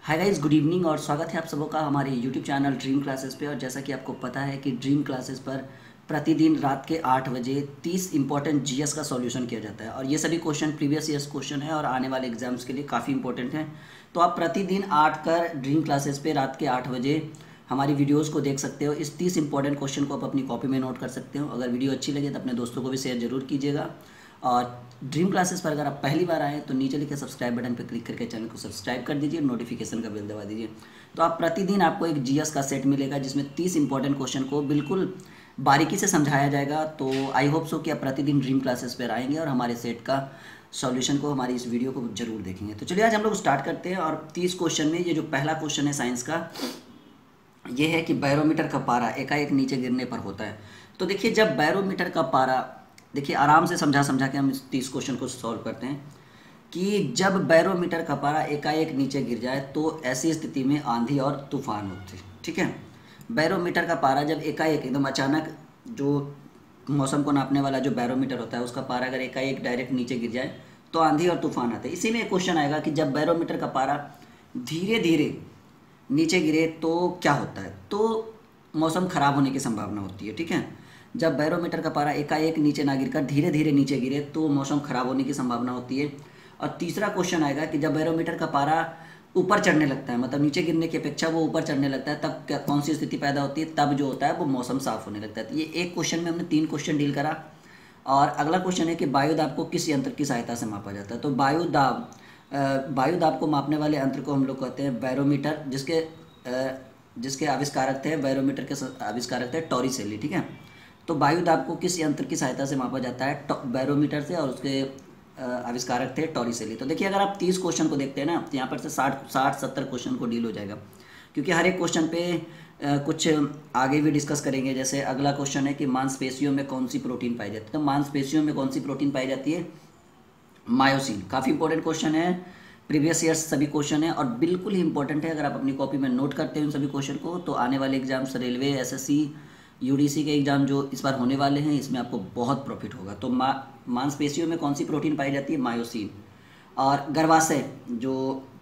Hi guys, good evening और स्वागत है आप सबों का हमारे यूट्यूब चैनल ड्रीम क्लासेस पे। और जैसा कि आपको पता है कि ड्रीम क्लासेस पर प्रतिदिन रात के 8 बजे 30 इंपॉर्टेंट जीएस का सॉल्यूशन किया जाता है। और ये सभी क्वेश्चन प्रीवियस ईयर्स क्वेश्चन है और आने वाले एग्जाम्स के लिए काफ़ी इंपॉर्टेंट हैं। तो आप प्रतिदिन 8 कर ड्रीम क्लासेस पे रात के 8 बजे हमारी वीडियोज़ को देख सकते हो। इस 30 इंपॉर्टेंट क्वेश्चन को आप अपनी कॉपी में नोट कर सकते हो। अगर वीडियो अच्छी लगे तो अपने दोस्तों को भी शेयर जरूर कीजिएगा। और ड्रीम क्लासेस पर अगर आप पहली बार आएँ तो नीचे लिखे सब्सक्राइब बटन पर क्लिक करके चैनल को सब्सक्राइब कर दीजिए, नोटिफिकेशन का बेल दबा दीजिए। तो आप प्रतिदिन आपको एक जीएस का सेट मिलेगा जिसमें 30 इंपॉर्टेंट क्वेश्चन को बिल्कुल बारीकी से समझाया जाएगा। तो आई होप सो कि आप प्रतिदिन ड्रीम क्लासेस पर आएंगे और हमारे सेट का सॉल्यूशन को, हमारी इस वीडियो को जरूर देखेंगे। तो चलिए आज हम लोग स्टार्ट करते हैं। और 30 क्वेश्चन में ये जो पहला क्वेश्चन है साइंस का, ये है कि बैरोमीटर का पारा एकाएक नीचे गिरने पर होता है। तो देखिए, जब बैरोमीटर का पारा, देखिए आराम से समझा के हम इस 30 क्वेश्चन को सॉल्व करते हैं कि जब बैरोमीटर का पारा एकाएक नीचे गिर जाए तो ऐसी स्थिति में आंधी और तूफान होते हैं। ठीक है, बैरोमीटर का पारा जब एकाएक एकदम अचानक, जो मौसम को नापने वाला जो बैरोमीटर होता है उसका पारा अगर एकाएक डायरेक्ट नीचे गिर जाए तो आंधी और तूफान आते हैं। इसी में एक क्वेश्चन आएगा कि जब बैरोमीटर का पारा धीरे धीरे नीचे गिरे तो क्या होता है। तो मौसम खराब होने की संभावना होती है। ठीक है, जब बैरोमीटर का पारा एकाएक नीचे ना गिरकर धीरे धीरे नीचे गिरे तो मौसम खराब होने की संभावना होती है। और तीसरा क्वेश्चन आएगा कि जब बैरोमीटर का पारा ऊपर चढ़ने लगता है, मतलब नीचे गिरने की अपेक्षा वो ऊपर चढ़ने लगता है, तब क्या कौन सी स्थिति पैदा होती है। तब जो होता है वो मौसम साफ होने लगता है। तो ये एक क्वेश्चन में हमने 3 क्वेश्चन डील करा। और अगला क्वेश्चन है कि वायु दाब को किस यंत्र की सहायता से मापा जाता है। तो वायु दाब को मापने वाले यंत्र को हम लोग कहते हैं बैरोमीटर, जिसके आविष्कारक थे, बैरोमीटर के आविष्कारक थे टॉरिसेली। ठीक है, तो वायु दाब को किस यंत्र की सहायता से मापा जाता है, बैरोमीटर से, और उसके आविष्कारक थे टॉरिसेली। तो देखिए, अगर आप 30 क्वेश्चन को देखते हैं ना तो यहाँ पर से 60-70 क्वेश्चन को डील हो जाएगा, क्योंकि हर एक क्वेश्चन पे कुछ आगे भी डिस्कस करेंगे। जैसे अगला क्वेश्चन है कि मांसपेशियों में कौन सी प्रोटीन पाई जाती है। तो मांसपेशियों में कौन सी प्रोटीन पाई जाती है, मायोसिन। काफ़ी इंपॉर्टेंट क्वेश्चन है, प्रीवियस ईयर्स सभी क्वेश्चन है और बिल्कुल ही इंपॉर्टेंट है। अगर आप अपनी कॉपी में नोट करते हैं उन सभी क्वेश्चन को तो आने वाले एग्जाम्स, रेलवे, एसएससी, यूडीसी के एग्जाम जो इस बार होने वाले हैं, इसमें आपको बहुत प्रॉफिट होगा। तो मांसपेशियों में कौन सी प्रोटीन पाई जाती है, मायोसिन। और गर्भाशय जो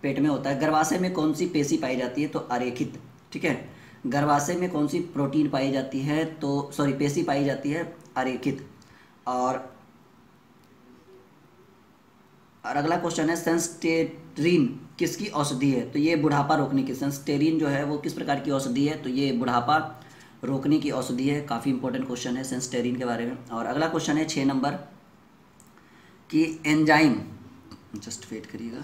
पेट में होता है, गर्भाशय में कौन सी पेशी पाई जाती है, तो अरेखित। ठीक है, गर्भाशय में कौन सी प्रोटीन पाई जाती है, तो पेशी पाई जाती है, अरेखित। और अगला क्वेश्चन है सेंस्टेरिन किसकी औषधि है। तो ये बुढ़ापा रोकने की, सेंस्टेरिन जो है वो किस प्रकार की औषधि है, तो ये बुढ़ापा रोकने की औषधि है। काफ़ी इंपॉर्टेंट क्वेश्चन है सेंस्टेरिन के बारे में। और अगला क्वेश्चन है 6 नंबर कि एंजाइम, जस्ट वेट करिएगा,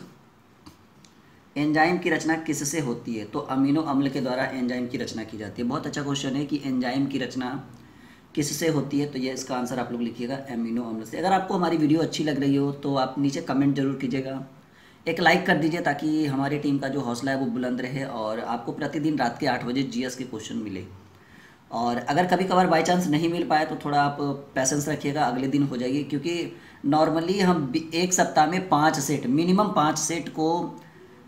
एंजाइम की रचना किससे होती है। तो अमीनो अम्ल के द्वारा एंजाइम की रचना की जाती है। बहुत अच्छा क्वेश्चन है कि एंजाइम की रचना किससे होती है। तो ये इसका आंसर आप लोग लिखिएगा, अमीनो अम्ल से। अगर आपको हमारी वीडियो अच्छी लग रही हो तो आप नीचे कमेंट जरूर कीजिएगा, एक लाइक कर दीजिए ताकि हमारी टीम का जो हौसला है वो बुलंद रहे और आपको प्रतिदिन रात के 8 बजे जीएस के क्वेश्चन मिले। और अगर कभी कभार बाई चांस नहीं मिल पाए तो थोड़ा आप पैसेंस रखिएगा, अगले दिन हो जाएगी। क्योंकि नॉर्मली हम एक सप्ताह में 5 सेट, मिनिमम 5 सेट को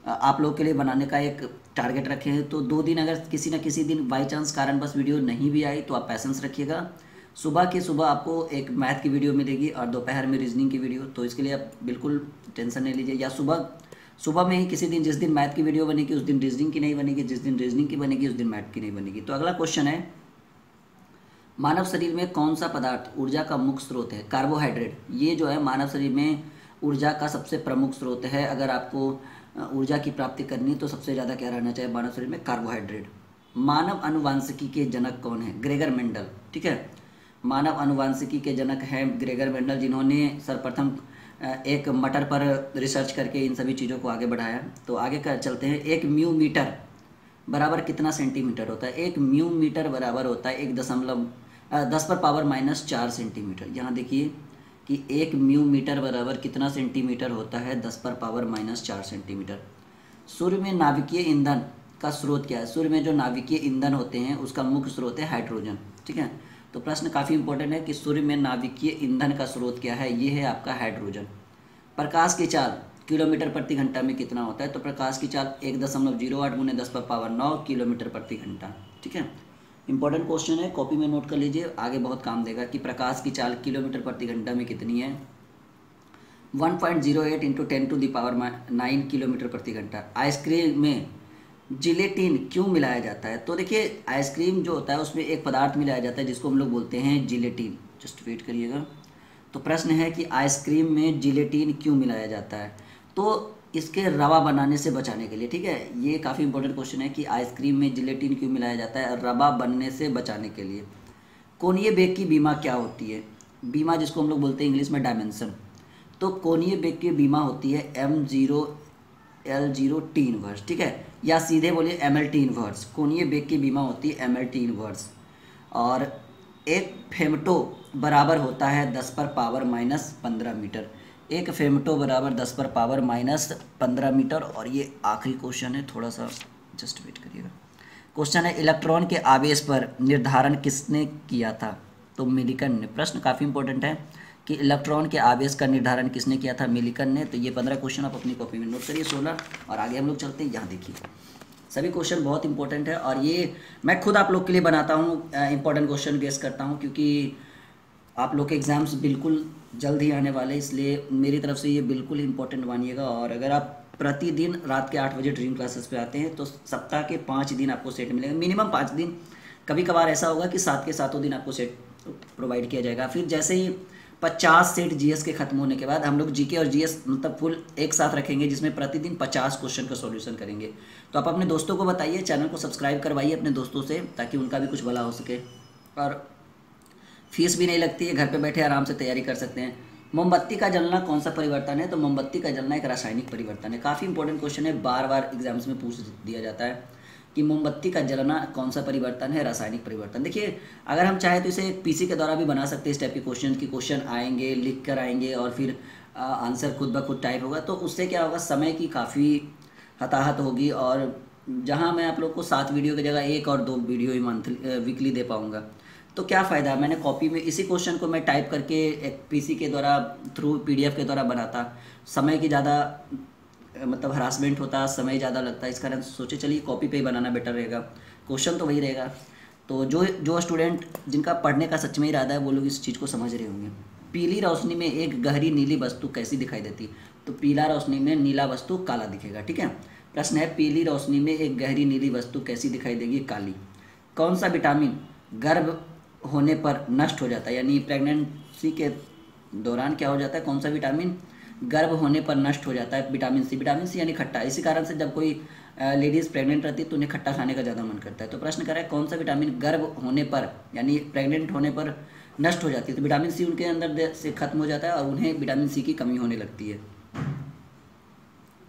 आप लोग के लिए बनाने का एक टारगेट रखे हैं। तो 2 दिन अगर किसी न किसी दिन बाई चांस कारणवश वीडियो नहीं भी आई तो आप पैसेंस रखिएगा। सुबह के सुबह आपको एक मैथ की वीडियो मिलेगी और दोपहर में रीजनिंग की वीडियो। तो इसके लिए आप बिल्कुल टेंशन नहीं लीजिए। या सुबह में ही किसी दिन, जिस दिन मैथ की वीडियो बनेगी उस दिन रीजनिंग की नहीं बनेगी, जिस दिन रीजनिंग की बनेगी उस दिन मैथ की नहीं बनेगी। तो अगला क्वेश्चन है, मानव शरीर में कौन सा पदार्थ ऊर्जा का मुख्य स्रोत है। कार्बोहाइड्रेट, ये जो है मानव शरीर में ऊर्जा का सबसे प्रमुख स्रोत है। अगर आपको ऊर्जा की प्राप्ति करनी तो सबसे ज़्यादा क्या रहना चाहिए मानव शरीर में, कार्बोहाइड्रेट। मानव अनुवांशिकी के जनक कौन है, ग्रेगर मेंडल। ठीक है, मानव अनुवांशिकी के जनक हैं ग्रेगर मेंडल, जिन्होंने सर्वप्रथम एक मटर पर रिसर्च करके इन सभी चीज़ों को आगे बढ़ाया। तो आगे कर चलते हैं, 1 म्यू मीटर बराबर कितना सेंटीमीटर होता है। 1 म्यू मीटर बराबर होता है 10⁻⁴ सेंटीमीटर। यहाँ देखिए कि 1 म्यू मीटर बराबर कितना सेंटीमीटर होता है, 10⁻⁴ सेंटीमीटर। सूर्य में नाभिकीय ईंधन का स्रोत क्या है। सूर्य में जो नाभिकीय ईंधन होते हैं उसका मुख्य स्रोत है हाइड्रोजन। ठीक है, तो प्रश्न काफ़ी इंपॉर्टेंट है कि सूर्य में नाभिकीय ईंधन का स्रोत क्या है, ये है आपका हाइड्रोजन। प्रकाश की चाल किलोमीटर प्रति घंटा में कितना होता है। तो प्रकाश की चाल 1.08 × 10⁻⁹ किलोमीटर प्रति घंटा। ठीक है, इंपॉर्टेंट क्वेश्चन है, कॉपी में नोट कर लीजिए, आगे बहुत काम देगा कि प्रकाश की चाल किलोमीटर प्रति घंटा में कितनी है। 1.08 × 10⁹ किलोमीटर प्रति घंटा। आइसक्रीम में जिलेटिन क्यों मिलाया जाता है? तो देखिए आइसक्रीम जो होता है उसमें एक पदार्थ मिलाया जाता है जिसको हम लोग बोलते हैं जिलेटिन। जस्ट वेट करिएगा। तो प्रश्न है कि आइसक्रीम में जिलेटिन क्यों मिलाया जाता है? तो इसके रवा बनाने से बचाने के लिए, ठीक है, ये काफ़ी इंपॉर्टेंट क्वेश्चन है कि आइसक्रीम में जिलेटिन क्यों मिलाया जाता है? रवा बनने से बचाने के लिए। कोनीय बेग की बीमा क्या होती है? बीमा जिसको हम लोग बोलते हैं इंग्लिश में डायमेंशन। तो कोनीय बेग की बीमा होती है M0L0 टी इनवर्स, ठीक है, या सीधे बोलिए ML टी इनवर्स। कोनीय बेग की बीमा होती है ML टी इनवर्स। और एक फेमटो बराबर होता है 10⁻⁻15 मीटर। एक फेमटो बराबर 10⁻⁻15 मीटर। और ये आखिरी क्वेश्चन है, थोड़ा सा जस्ट वेट करिएगा। क्वेश्चन है इलेक्ट्रॉन के आवेश पर निर्धारण किसने किया था? तो मिलिकन ने। प्रश्न काफ़ी इंपॉर्टेंट है कि इलेक्ट्रॉन के आवेश का निर्धारण किसने किया था? मिलिकन ने। तो ये 15 क्वेश्चन आप अपनी कॉपी में नोट करिए, 16। और आगे हम लोग चलते हैं, यहाँ देखिए सभी क्वेश्चन बहुत इंपॉर्टेंट है। और ये मैं खुद आप लोग के लिए बनाता हूँ, इंपॉर्टेंट क्वेश्चन गेस करता हूँ, क्योंकि आप लोग के एग्ज़ाम्स बिल्कुल जल्द ही आने वाले, इसलिए मेरी तरफ से ये बिल्कुल इंपॉर्टेंट मानिएगा। और अगर आप प्रतिदिन रात के 8 बजे ड्रीम क्लासेस पे आते हैं तो सप्ताह के 5 दिन आपको सेट मिलेगा, मिनिमम 5 दिन। कभी कभार ऐसा होगा कि 7 के 7 दिन आपको सेट प्रोवाइड किया जाएगा। फिर जैसे ही 50 सेट जीएस के खत्म होने के बाद हम लोग जीके और जीएस मतलब फुल एक साथ रखेंगे, जिसमें प्रतिदिन 50 क्वेश्चन का सॉल्यूशन करेंगे। तो आप अपने दोस्तों को बताइए, चैनल को सब्सक्राइब करवाइए अपने दोस्तों से, ताकि उनका भी कुछ भला हो सके। और फीस भी नहीं लगती है, घर पे बैठे आराम से तैयारी कर सकते हैं। मोमबत्ती का जलना कौन सा परिवर्तन है? तो मोमबत्ती का जलना एक रासायनिक परिवर्तन है। काफ़ी इंपॉर्टेंट क्वेश्चन है, बार बार एग्जाम्स में पूछ दिया जाता है कि मोमबत्ती का जलना कौन सा परिवर्तन है? रासायनिक परिवर्तन। देखिए अगर हम चाहें तो इसे पीसी के द्वारा भी बना सकते हैं। इस टाइप के क्वेश्चन आएंगे, लिख कर आएंगे और फिर आंसर खुद ब खुद टाइप होगा। तो उससे क्या होगा, समय की काफ़ी हताहत होगी। और जहाँ मैं आप लोग को 7 वीडियो की जगह 1 और 2 वीडियो ही मंथली वीकली दे पाऊँगा, तो क्या फ़ायदा। मैंने कॉपी में इसी क्वेश्चन को मैं टाइप करके एक पीसी के द्वारा थ्रू पीडीएफ के द्वारा बनाता, समय की ज़्यादा मतलब हरासमेंट होता, समय ज़्यादा लगता। इस कारण सोचे चलिए कॉपी पे ही बनाना बेटर रहेगा, क्वेश्चन तो वही रहेगा। तो जो स्टूडेंट जिनका पढ़ने का सच में इरादा है वो लोग इस चीज़ को समझ रहे होंगे। पीली रोशनी में एक गहरी नीली वस्तु कैसी दिखाई देती? तो पीला रोशनी में नीला वस्तु काला दिखेगा, ठीक है। प्रश्न है पीली रोशनी में एक गहरी नीली वस्तु कैसी दिखाई देगी? काली। कौन सा विटामिन गर्भ होने पर नष्ट हो जाता है, यानी प्रेगनेंसी के दौरान क्या हो जाता है? कौन सा विटामिन गर्भ होने पर नष्ट हो जाता है? Vitamin C. विटामिन सी यानी खट्टा। इसी कारण से जब कोई लेडीज़ प्रेग्नेंट रहती है तो उन्हें खट्टा खाने का ज़्यादा मन करता है। तो प्रश्न कर रहा है कौन सा विटामिन गर्भ होने पर यानी प्रेग्नेंट होने पर नष्ट हो जाती है? तो विटामिन सी उनके अंदर से खत्म हो जाता है और उन्हें विटामिन सी की कमी होने लगती है।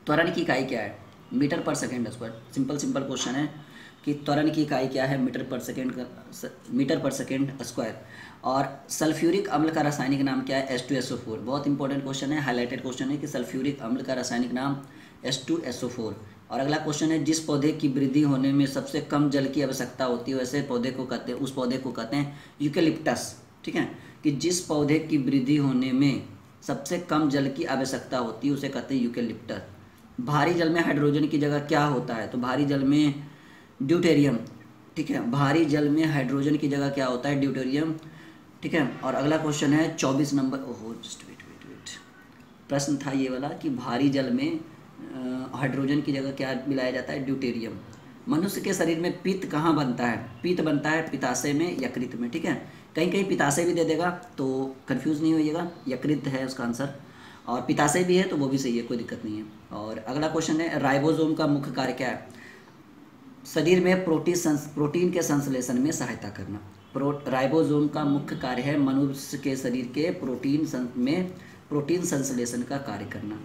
त्वरण की इकाई क्या है? मीटर पर सेकेंड स्क्वायर। सिंपल क्वेश्चन है कि त्वरण की इकाई क्या है? मीटर पर सेकेंड स्क्वायर। और सल्फ्यूरिक अम्ल का रासायनिक नाम क्या है? H2SO4। बहुत इंपॉर्टेंट क्वेश्चन है, हाईलाइटेड क्वेश्चन है कि सल्फ्यूरिक अम्ल का रासायनिक नाम H2SO4। और अगला क्वेश्चन है जिस पौधे की वृद्धि होने में सबसे कम जल की आवश्यकता होती है वैसे पौधे को कहते हैं, उस पौधे को कहते हैं यूकेलिप्टस, ठीक है। कि जिस पौधे की वृद्धि होने में सबसे कम जल की आवश्यकता होती है उसे कहते हैं यूकेलिप्टस। भारी जल में हाइड्रोजन की जगह क्या होता है? तो भारी जल में ड्यूटेरियम, ठीक है। भारी जल में हाइड्रोजन की जगह क्या होता है? ड्यूटेरियम, ठीक है। और अगला क्वेश्चन है 24 नंबर। ओहो जस्ट वेट। प्रश्न था ये वाला कि भारी जल में हाइड्रोजन की जगह क्या मिलाया जाता है? ड्यूटेरियम। मनुष्य के शरीर में पित्त कहाँ बनता है? पित्त बनता है पित्ताशय में, यकृत में, ठीक है। कहीं पित्ताशय भी दे देगा तो कंफ्यूज नहीं होइएगा, यकृत है उसका आंसर। और पित्ताशय भी है तो वो भी सही है, कोई दिक्कत नहीं है। और अगला क्वेश्चन है राइबोसोम का मुख्य कार्य क्या है? शरीर में प्रोटीन के संश्लेषण में सहायता करना। राइबोसोम का मुख्य कार्य है मनुष्य के शरीर के प्रोटीन संश्लेषण का कार्य करना।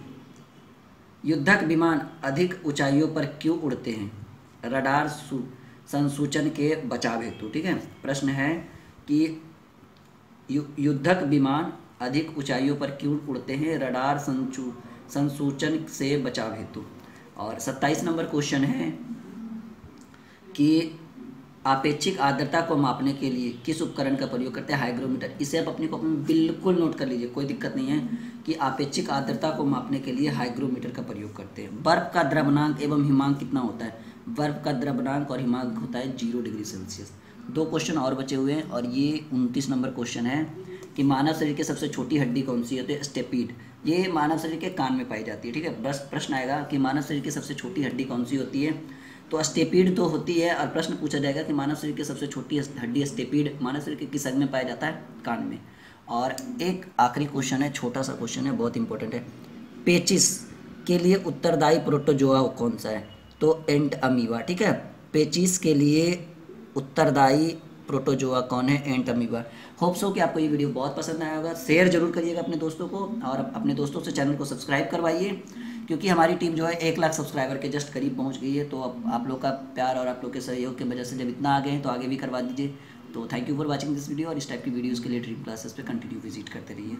युद्धक विमान अधिक ऊंचाइयों पर क्यों उड़ते हैं? रडार संसूचन के बचाव हेतु, ठीक है। प्रश्न है कि युद्धक विमान अधिक ऊंचाइयों पर क्यों उड़ते हैं? रडार संसूचन से बचाव हेतु। और 27 नंबर क्वेश्चन है कि आपेक्षिक आर्द्रता को मापने के लिए किस उपकरण का प्रयोग करते हैं? हाइग्रोमीटर। इसे आप अपनी कॉपी में बिल्कुल नोट कर लीजिए, कोई दिक्कत नहीं है कि आपेक्षिक आर्द्रता को मापने के लिए हाइग्रोमीटर का प्रयोग करते हैं। बर्फ का द्रवनांक एवं हिमांक कितना होता है? बर्फ का द्रवनांक और हिमांक होता है 0 डिग्री सेल्सियस। 2 क्वेश्चन और बचे हुए हैं और ये 29 नंबर क्वेश्चन है कि मानव शरीर की सबसे छोटी हड्डी कौन सी होती है? स्टेपीड। ये मानव शरीर के कान में पाई जाती है, ठीक है। बस प्रश्न आएगा कि मानव शरीर की सबसे छोटी हड्डी कौन सी होती है? तो स्टेपीड तो होती है, और प्रश्न पूछा जाएगा कि मानव शरीर की सबसे छोटी हड्डी स्टेपीड मानव शरीर के किस अंग में पाया जाता है? कान में। और एक आखिरी क्वेश्चन है, छोटा सा क्वेश्चन है, बहुत इंपॉर्टेंट है। पेचिस के लिए उत्तरदायी प्रोटोजोआ कौन सा है? तो एंट अमीबा। ठीक है, पेचिस के लिए उत्तरदायी प्रोटोजोआ कौन है? एंट अमीबा। होप सो कि आपको ये वीडियो बहुत पसंद आया होगा। शेयर जरूर करिएगा अपने दोस्तों को, और अपने दोस्तों से चैनल को सब्सक्राइब करवाइए, क्योंकि हमारी टीम जो है 1 लाख सब्सक्राइबर के जस्ट करीब पहुंच गई है। तो अब आप लोग का प्यार और आप लोग के सहयोग की वजह से जब इतना आगे हैं तो आगे भी करवा दीजिए। तो thank you for watching this video, और इस टाइप की वीडियोज़ के लिए ड्रीम क्लासेस पे कंटिन्यू विजिट करते रहिए।